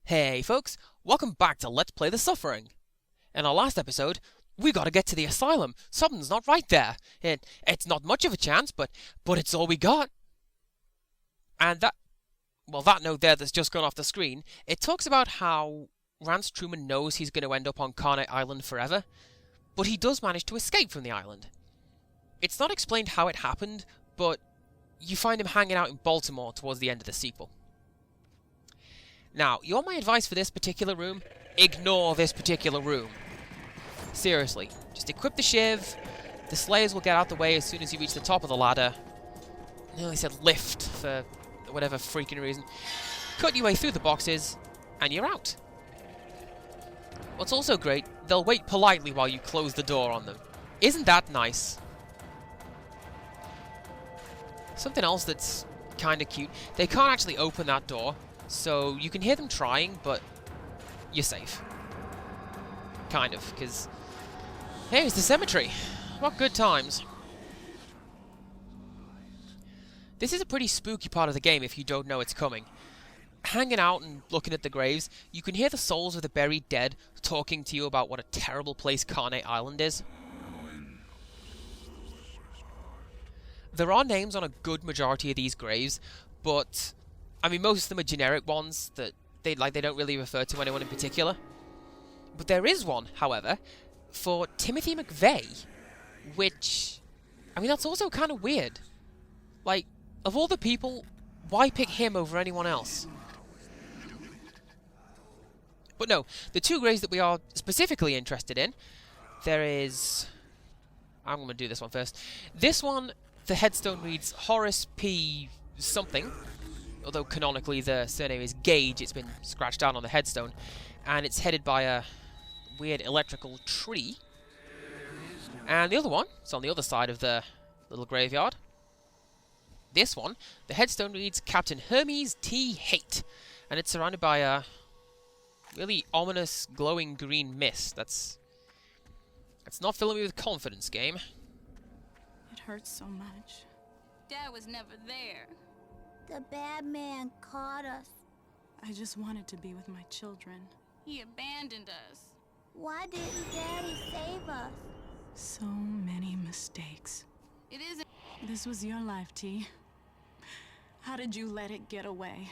Hey folks, welcome back to Let's Play the Suffering. In our last episode, we gotta get to the asylum. Something's not right there. It's not much of a chance, but it's all we got. And that note there that's just gone off the screen, it talks about how Rance Truman knows he's going to end up on Carnate Island forever, but he does manage to escape from the island. It's not explained how it happened, but you find him hanging out in Baltimore towards the end of the sequel. Now, you want my advice for this particular room? Ignore this particular room. Seriously, just equip the shiv, the Slayers will get out the way as soon as you reach the top of the ladder. I nearly said lift for whatever freaking reason. Cut your way through the boxes, and you're out. What's also great, they'll wait politely while you close the door on them. Isn't that nice? Something else that's kinda cute, they can't actually open that door, so you can hear them trying, but you're safe. Kind of, because here's the cemetery. What good times. This is a pretty spooky part of the game if you don't know it's coming. Hanging out and looking at the graves, you can hear the souls of the buried dead talking to you about what a terrible place Carnate Island is. There are names on a good majority of these graves, but I mean most of them are generic ones that they don't really refer to anyone in particular. But there is one, however, for Timothy McVeigh, which I mean that's also kind of weird. Like, of all the people, why pick him over anyone else? But no, the two graves that we are specifically interested in, there is... I'm going to do this one first. This one, the headstone reads Horace P. something, although canonically the surname is Gage, it's been scratched down on the headstone, and it's headed by a weird electrical tree. And the other one, it's on the other side of the little graveyard. This one, the headstone reads Captain Hermes T. Haight, and it's surrounded by a really ominous glowing green mist. That's not filling me with confidence, game. It hurts so much. Dad was never there. The bad man caught us. I just wanted to be with my children. He abandoned us. Why didn't Daddy save us? So many mistakes. It isn't. This was your life, T. How did you let it get away?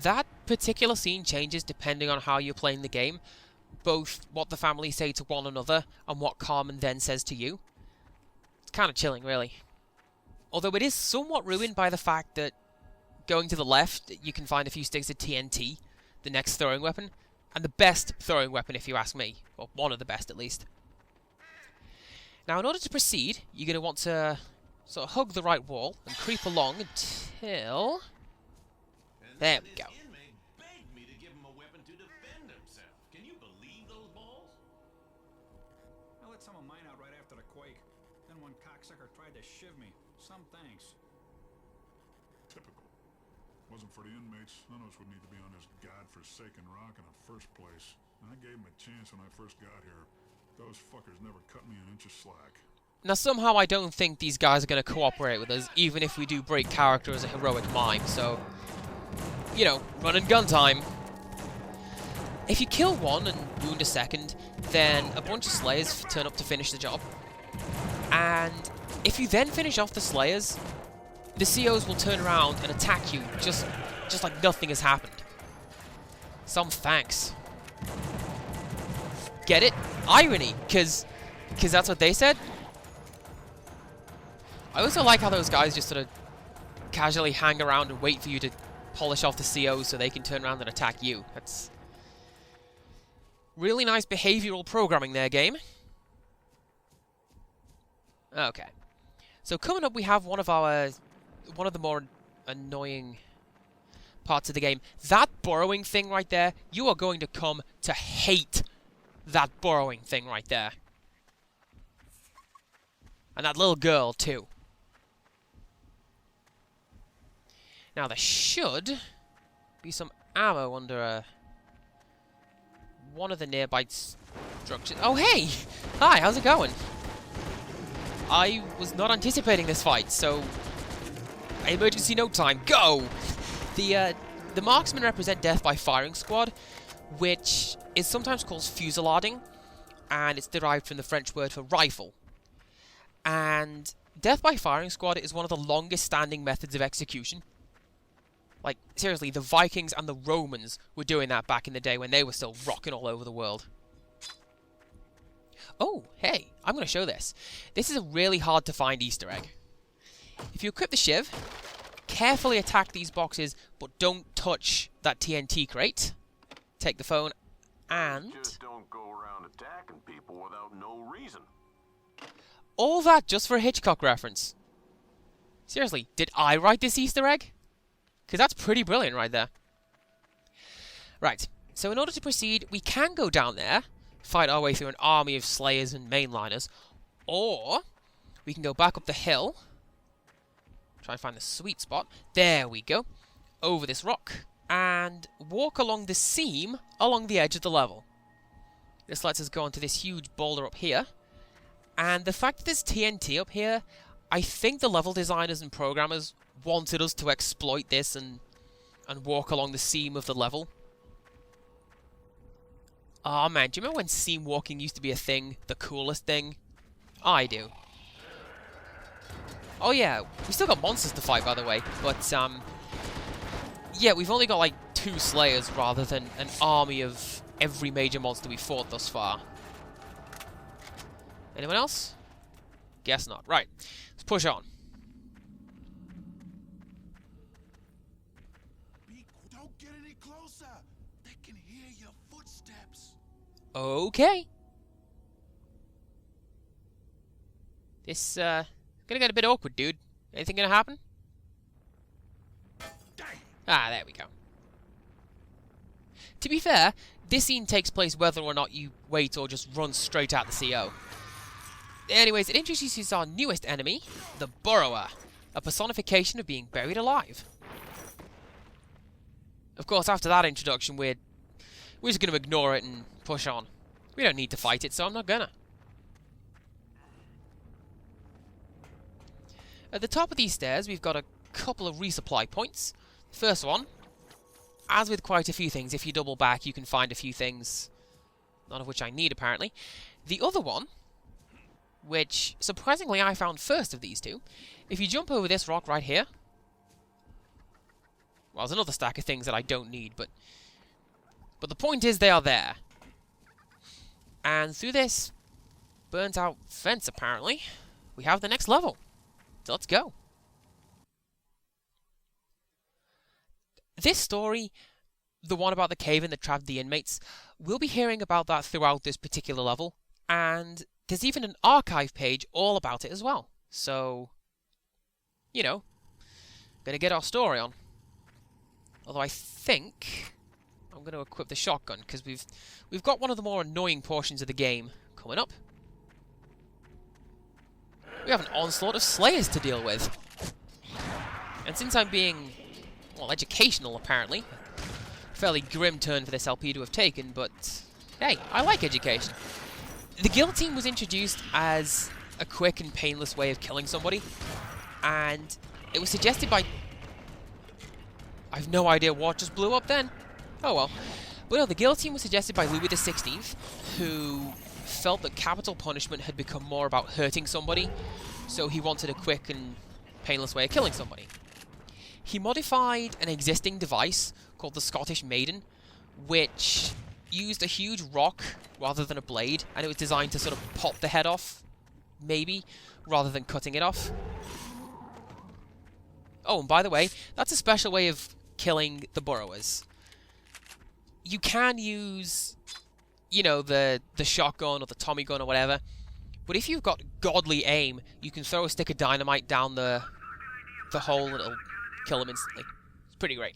That particular scene changes depending on how you're playing the game, both what the family say to one another and what Carmen then says to you. It's kind of chilling, really. Although it is somewhat ruined by the fact that going to the left, you can find a few sticks of TNT, the next throwing weapon, and the best throwing weapon if you ask me, or one of the best at least. Now, in order to proceed, you're going to want to sort of hug the right wall and creep along until... There we go. Inmate begged me to give him a weapon to defend himself. Can you believe those balls? I let some of mine out right after the quake. Then one cocksucker tried to shiv me. Some thanks. Typical. Wasn't for the inmates, none of us would need to be on this godforsaken rock in the first place. And I gave them a chance when I first got here. Those fuckers never cut me an inch of slack. Now, somehow I don't think these guys are going to cooperate with us, even if we do break character as a heroic mime, so... You know, run and gun time. If you kill one and wound a second, then a bunch of Slayers turn up to finish the job. And if you then finish off the Slayers, the COs will turn around and attack you just like nothing has happened. Some thanks. Get it? Irony, because that's what they said. I also like how those guys just sort of casually hang around and wait for you to polish off the COs so they can turn around and attack you. That's really nice behavioral programming there, game. Okay. So coming up we have one of the more annoying parts of the game. That burrowing thing right there, you are going to come to hate that burrowing thing right there. And that little girl too. Now, there should be some ammo under one of the nearby structures. Oh, hey! Hi, how's it going? I was not anticipating this fight, so... Emergency note time, go! The The marksmen represent death by firing squad, which is sometimes called fusillading, and it's derived from the French word for rifle. And death by firing squad is one of the longest standing methods of execution. Like, seriously, the Vikings and the Romans were doing that back in the day when they were still rocking all over the world. Oh, hey, I'm going to show this. This is a really hard to find Easter egg. If you equip the shiv, carefully attack these boxes, but don't touch that TNT crate. Take the phone, and Just don't go around attacking people without no reason. all that just for a Hitchcock reference. Seriously, did I write this Easter egg? Because that's pretty brilliant right there. Right, so in order to proceed, we can go down there, fight our way through an army of slayers and mainliners, or we can go back up the hill, try and find the sweet spot. There we go. Over this rock, and walk along the seam along the edge of the level. This lets us go onto this huge boulder up here. And the fact that there's TNT up here, I think the level designers and programmers wanted us to exploit this and walk along the seam of the level. Aw, man, do you remember when seam walking used to be a thing? The coolest thing? I do. Oh yeah, we still got monsters to fight, by the way, but yeah, we've only got like 2 slayers rather than an army of every major monster we fought thus far. Anyone else? Guess not. Right, let's push on. Don't get any closer. They can hear your footsteps. Okay. This, gonna get a bit awkward, dude. Anything gonna happen? Ah, there we go. To be fair, this scene takes place whether or not you wait or just run straight at the CO. Anyways, it introduces our newest enemy, the Burrower, a personification of being buried alive. Of course, after that introduction, we're just going to ignore it and push on. We don't need to fight it, so I'm not gonna. At the top of these stairs, we've got a couple of resupply points. First one, as with quite a few things, if you double back, you can find a few things, none of which I need, apparently. The other one, which, surprisingly, I found first of these two, if you jump over this rock right here, well, there's another stack of things that I don't need, but the point is they are there. And through this burnt-out fence, apparently, we have the next level. So let's go. This story, the one about the cave-in that trapped the inmates, we'll be hearing about that throughout this particular level, and there's even an archive page all about it as well. So, you know, gonna get our story on. Although I think I'm gonna equip the shotgun, because we've got one of the more annoying portions of the game coming up. We have an onslaught of slayers to deal with. And since I'm being, well, educational, apparently, fairly grim turn for this LP to have taken, but hey, I like education. The guillotine was introduced as a quick and painless way of killing somebody, and it was suggested by... I've no idea what just blew up then. Oh well. But no, the guillotine was suggested by Louis XVI, who felt that capital punishment had become more about hurting somebody, so he wanted a quick and painless way of killing somebody. He modified an existing device called the Scottish Maiden, which used a huge rock rather than a blade, and it was designed to sort of pop the head off, maybe, rather than cutting it off. Oh, and by the way, that's a special way of killing the burrowers. You can use, you know, the shotgun or the Tommy gun or whatever, but if you've got godly aim, you can throw a stick of dynamite down the hole and it'll kill them instantly. It's pretty great.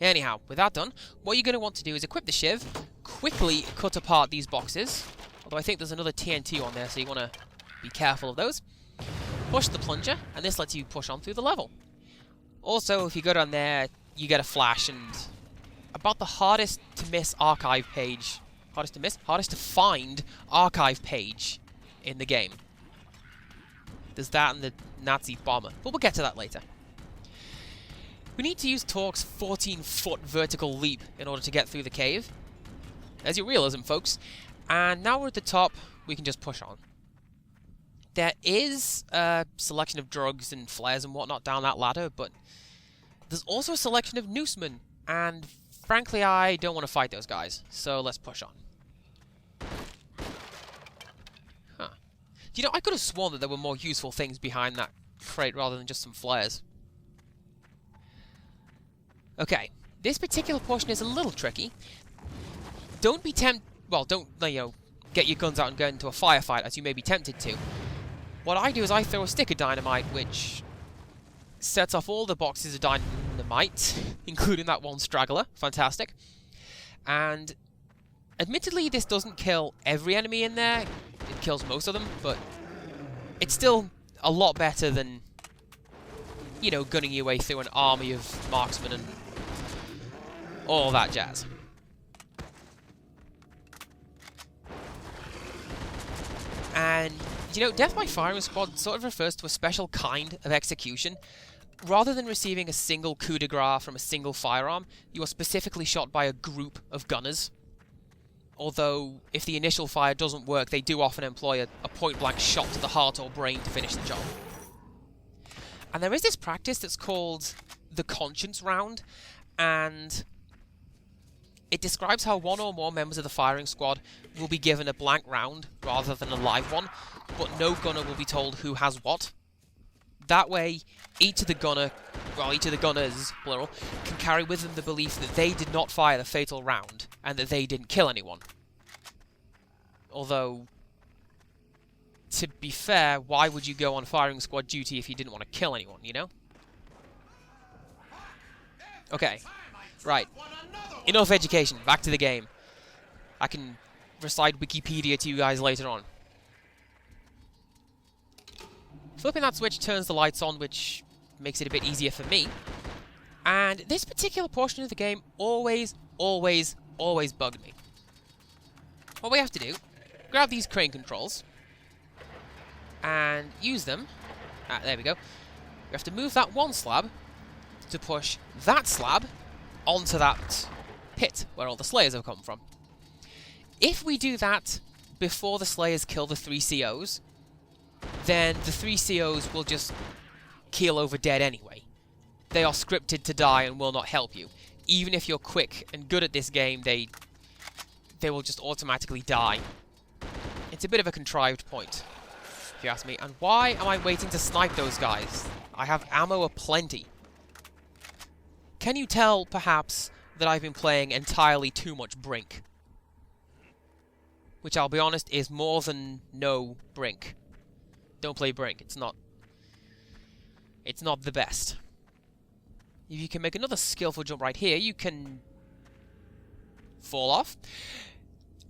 Anyhow, with that done, what you're going to want to do is equip the shiv, quickly cut apart these boxes, although I think there's another TNT on there, so you want to be careful of those. Push the plunger, and this lets you push on through the level. Also, if you go down there, you get a flash, and about the hardest to miss archive page. Hardest to miss? Hardest to find archive page in the game. There's that and the Nazi bomber, but we'll get to that later. We need to use Torque's 14-foot vertical leap in order to get through the cave. There's your realism, folks. And now we're at the top, we can just push on. There is a selection of drugs and flares and whatnot down that ladder, but there's also a selection of noosemen, and frankly, I don't want to fight those guys, so let's push on. Huh. You know, I could have sworn that there were more useful things behind that crate rather than just some flares. Okay, this particular portion is a little tricky. Don't be tempted... Well, don't, you know, get your guns out and go into a firefight, as you may be tempted to. What I do is I throw a stick of dynamite, which sets off all the boxes of dynamite, including that one straggler. Fantastic. And admittedly, this doesn't kill every enemy in there. It kills most of them, but it's still a lot better than, you know, gunning your way through an army of marksmen and all that jazz. And, you know, death by firing squad sort of refers to a special kind of execution. Rather than receiving a single coup de grace from a single firearm, you are specifically shot by a group of gunners. Although, if the initial fire doesn't work, they do often employ a point-blank shot to the heart or brain to finish the job. And there is this practice that's called the conscience round, and it describes how one or more members of the firing squad will be given a blank round rather than a live one, but no gunner will be told who has what. That way, each of the gunners, plural, can carry with them the belief that they did not fire the fatal round, and that they didn't kill anyone. Although, to be fair, why would you go on firing squad duty if you didn't want to kill anyone, you know? Okay, right. Enough education, back to the game. I can recite Wikipedia to you guys later on. Flipping that switch turns the lights on, which makes it a bit easier for me. And this particular portion of the game always bugged me. What we have to do, grab these crane controls, and use them. There we go. We have to move that one slab to push that slab onto that pit where all the Slayers have come from. If we do that before the Slayers kill the 3 COs, then the 3 COs will just keel over dead anyway. They are scripted to die and will not help you. Even if you're quick and good at this game, they will just automatically die. It's a bit of a contrived point, if you ask me. And why am I waiting to snipe those guys? I have ammo aplenty. Can you tell, perhaps, that I've been playing entirely too much Brink? Which, I'll be honest, is more than no Brink. Don't play Brink. It's not the best. If you can make another skillful jump right here, you can fall off.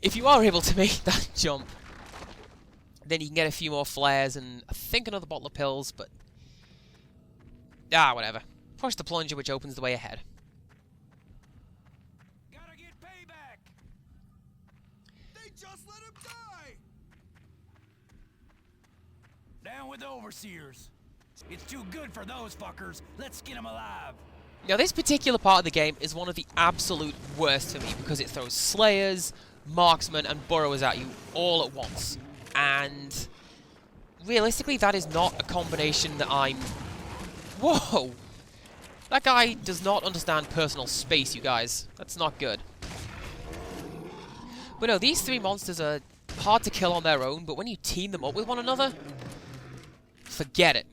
If you are able to make that jump, then you can get a few more flares and I think another bottle of pills, but whatever. Push the plunger, which opens the way ahead. Gotta get payback! They just let him die! Down with the overseers. It's too good for those fuckers. Let's get them alive. Now, this particular part of the game is one of the absolute worst for me because it throws Slayers, Marksmen, and Burrowers at you all at once. And realistically, that is not a combination that I'm... Whoa! That guy does not understand personal space, you guys. That's not good. But no, these 3 monsters are hard to kill on their own, but when you team them up with one another, forget it.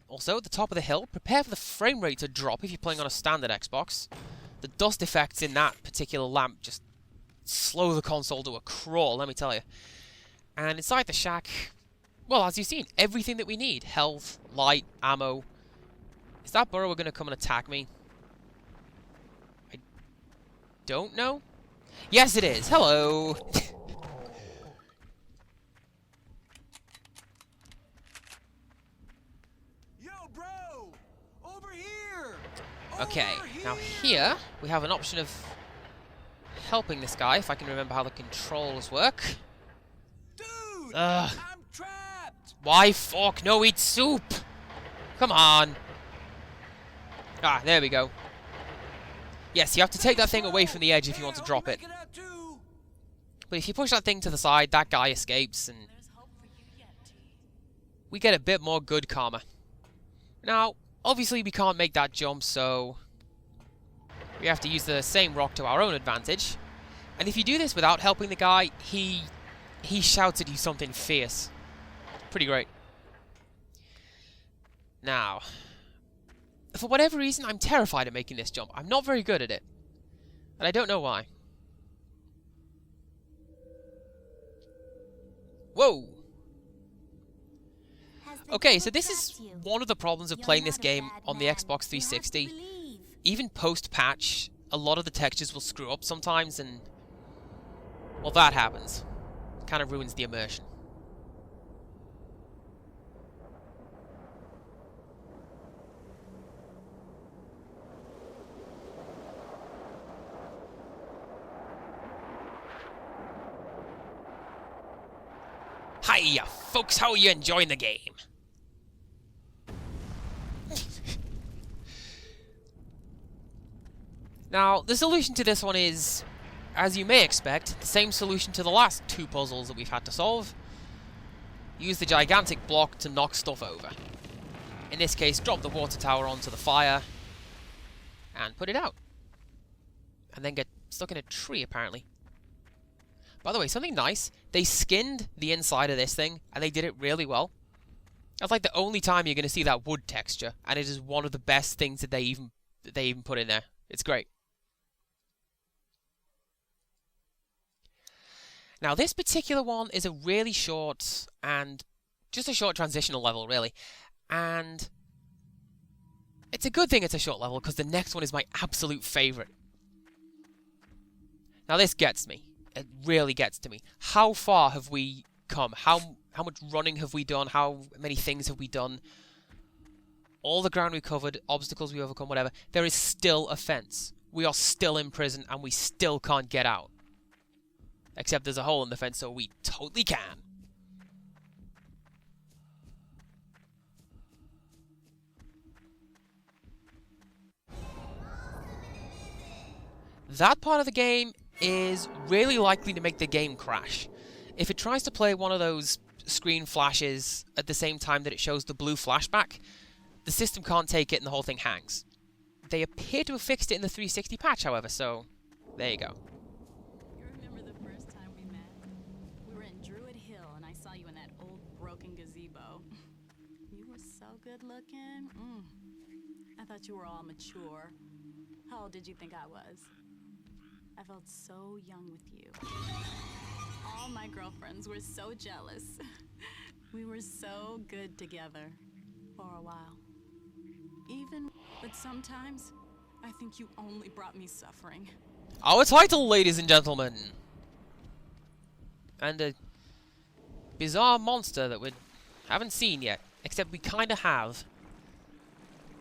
Also, at the top of the hill, prepare for the frame rate to drop if you're playing on a standard Xbox. The dust effects in that particular lamp just slow the console to a crawl, let me tell you. And inside the shack, well, as you've seen, everything that we need. Health, light, ammo. Is that burrower going to come and attack me? I don't know. Yes, it is. Hello. Yo, bro! Over here! Okay, now here we have an option of helping this guy, if I can remember how the controls work. Dude, Ugh. I'm trapped. Why fork no eat soup? Come on. Ah, there we go. Yes, you have to take that thing away from the edge if you want to drop it. But if you push that thing to the side, that guy escapes, and we get a bit more good karma. Now, obviously we can't make that jump, so we have to use the same rock to our own advantage. And if you do this without helping the guy, he shouts at you something fierce. Pretty great. Now, for whatever reason, I'm terrified of making this jump. I'm not very good at it. And I don't know why. Whoa! Okay, so this is one of the problems of playing this game on the Xbox 360. Even post-patch, a lot of the textures will screw up sometimes, and well, that happens. It kind of ruins the immersion. Hiya, folks, how are you enjoying the game? Now, the solution to this one is, as you may expect, the same solution to the last two puzzles that we've had to solve. Use the gigantic block to knock stuff over. In this case, drop the water tower onto the fire and put it out. And then get stuck in a tree, apparently. By the way, something nice, they skinned the inside of this thing, and they did it really well. That's like the only time you're going to see that wood texture, and it is one of the best things that they even put in there. It's great. Now, this particular one is a really short and just a short transitional level, really. And it's a good thing it's a short level, because the next one is my absolute favourite. Now, this gets me. It really gets to me. How far have we come? How much running have we done? How many things have we done? All the ground we covered, obstacles we overcome, whatever. There is still a fence. We are still in prison, and we still can't get out. Except there's a hole in the fence, so we totally can. That part of the game is really likely to make the game crash. If it tries to play one of those screen flashes at the same time that it shows the blue flashback, the system can't take it and the whole thing hangs. They appear to have fixed it in the 360 patch, however, so there you go. You remember the first time we met? We were in Druid Hill, and I saw you in that old broken gazebo. You were so good looking. I thought you were all mature. How old did you think I was? I felt so young with you. All my girlfriends were so jealous. We were so good together for a while. But sometimes, I think you only brought me suffering. Our title, ladies and gentlemen. And a bizarre monster that we haven't seen yet. Except we kind of have.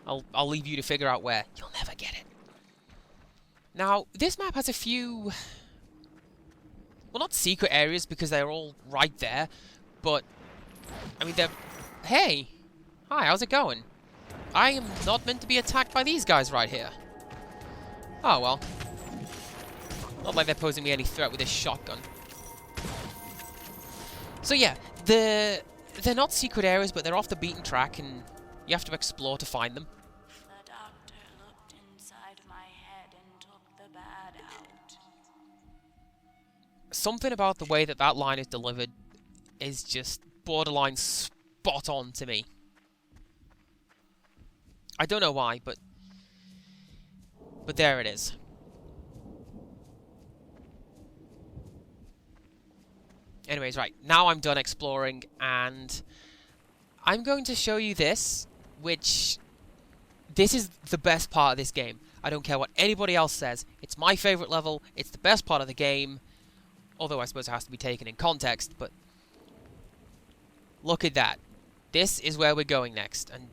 I'll leave you to figure out where. You'll never get it. Now, this map has a few... well, not secret areas, because they're all right there. But, I mean, they're... Hey! Hi, how's it going? I am not meant to be attacked by these guys right here. Oh, well. Not like they're posing me any threat with this shotgun. So yeah, they're not secret areas, but they're off the beaten track, and you have to explore to find them. The doctor looked inside my head and took the bad out. Something about the way that that line is delivered is just borderline spot on to me. I don't know why, but there it is. Anyways, right, now I'm done exploring, and I'm going to show you this, which... this is the best part of this game. I don't care what anybody else says. It's my favourite level, it's the best part of the game, although I suppose it has to be taken in context, but... look at that. This is where we're going next, and...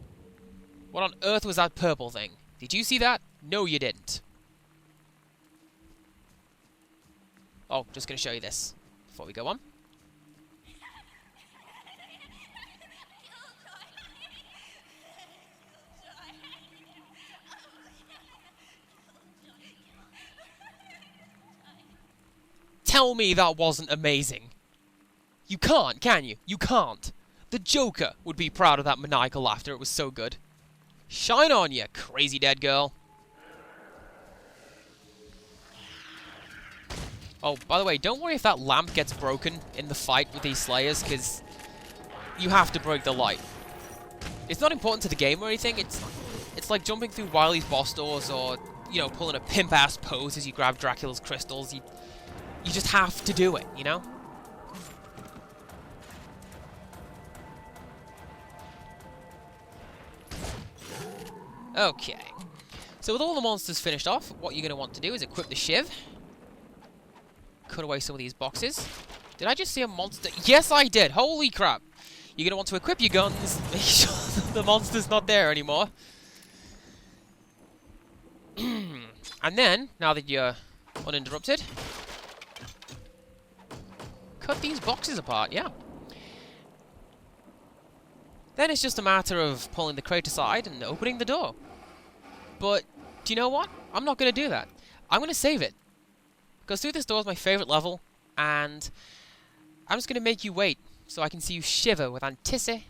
what on earth was that purple thing? Did you see that? No, you didn't. Oh, just going to show you this before we go on. Tell me that wasn't amazing. You can't, can you? You can't. The Joker would be proud of that maniacal laughter. It was so good. Shine on, you crazy dead girl. Oh, by the way, don't worry if that lamp gets broken in the fight with these Slayers, because you have to break the light. It's not important to the game or anything. It's like jumping through Wily's boss doors or, you know, pulling a pimp-ass pose as you grab Dracula's crystals. You just have to do it, you know? Okay. So with all the monsters finished off, what you're going to want to do is equip the shiv. Cut away some of these boxes. Did I just see a monster? Yes, I did! Holy crap! You're going to want to equip your guns. Make sure the monster's not there anymore. And then, now that you're uninterrupted, cut these boxes apart, yeah. Then it's just a matter of pulling the crate aside and opening the door. But, do you know what? I'm not going to do that. I'm going to save it. Because Through This Door is my favourite level, and I'm just going to make you wait so I can see you shiver with anticipation.